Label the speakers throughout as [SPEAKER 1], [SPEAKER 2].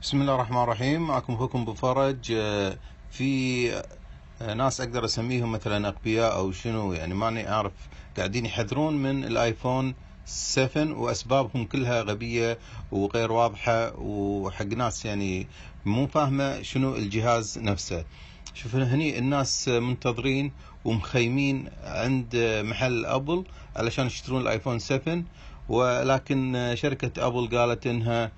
[SPEAKER 1] بسم الله الرحمن الرحيم. معكم اخوكم ابو فرج. في ناس اقدر اسميهم مثلا اغبياء او شنو، يعني ماني اعرف، قاعدين يحذرون من الايفون 7 واسبابهم كلها غبية وغير واضحة، وحق ناس يعني مو فاهمة شنو الجهاز نفسه. شوف هني الناس منتظرين ومخيمين عند محل ابل علشان يشترون الايفون 7، ولكن شركة ابل قالت انها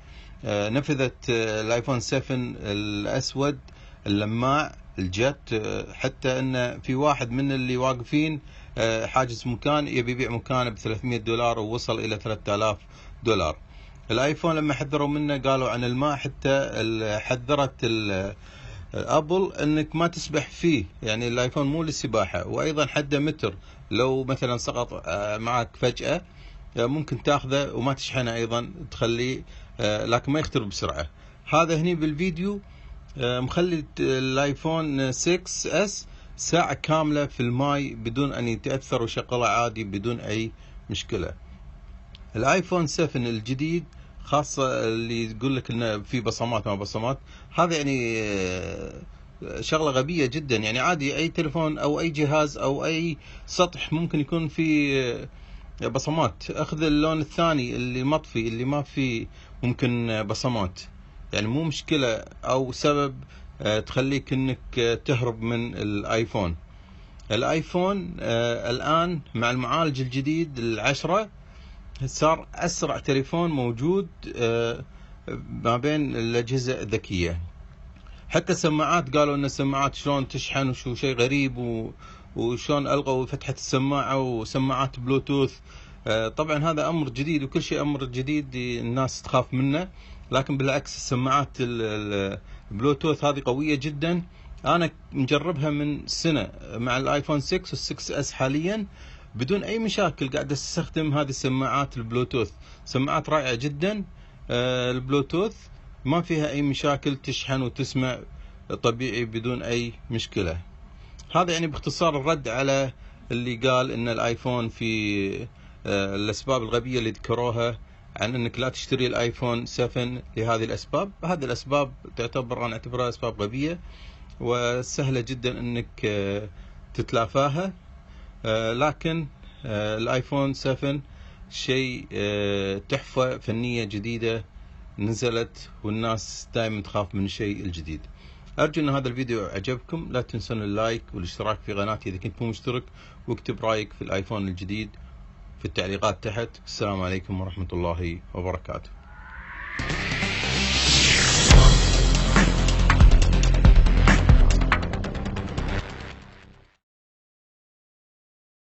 [SPEAKER 1] نفذت الايفون 7 الاسود اللماع الجت، حتى ان في واحد من اللي واقفين حاجز مكان يبي يبيع مكانه ب $300 ووصل الى $3000. الايفون لما حذروا منه قالوا عن الماء، حتى حذرت ابل انك ما تسبح فيه، يعني الايفون مو للسباحه، وايضا حده متر، لو مثلا سقط معك فجاه ممكن تاخذه وما تشحنه، ايضا تخليه لكن ما يخترب بسرعه. هذا هني بالفيديو مخلي الايفون 6 اس ساعه كامله في الماي بدون ان يتاثر، وشغله عادي بدون اي مشكله. الايفون 7 الجديد خاصة اللي يقول لك انه في بصمات ما بصمات، هذا يعني شغلة غبية جدا. يعني عادي اي تليفون او اي جهاز او اي سطح ممكن يكون فيه بصمات. اخذ اللون الثاني اللي مطفي اللي ما فيه ممكن بصمات، يعني مو مشكلة او سبب تخليك انك تهرب من الايفون. الايفون الان مع المعالج الجديد ال10 صار أسرع تليفون موجود ما بين الأجهزة الذكية. حتى السماعات قالوا أن السماعات شلون تشحن وشو شيء غريب، وشلون ألغوا فتحة السماعة وسماعات بلوتوث. طبعا هذا أمر جديد، وكل شيء أمر جديد الناس تخاف منه، لكن بالعكس السماعات البلوتوث هذه قوية جدا. أنا مجربها من سنة مع الآيفون 6 وال6 اس حاليا بدون اي مشاكل، قاعد استخدم هذه السماعات البلوتوث، سماعات رائعة جدا. البلوتوث ما فيها اي مشاكل، تشحن وتسمع طبيعي بدون اي مشكلة. هذا يعني باختصار الرد على اللي قال ان الايفون في الاسباب الغبية اللي ذكروها عن انك لا تشتري الايفون 7 لهذه الاسباب. هذه الاسباب تعتبر، انا اعتبرها اسباب غبية وسهلة جدا انك تتلافاها. لكن الايفون 7 شيء تحفة فنية جديدة نزلت، والناس دائما تخاف من الشيء الجديد. ارجو ان هذا الفيديو عجبكم، لا تنسون اللايك والاشتراك في قناتي اذا كنت مو مشترك، واكتب رايك في الايفون الجديد في التعليقات تحت. السلام عليكم ورحمة الله وبركاته.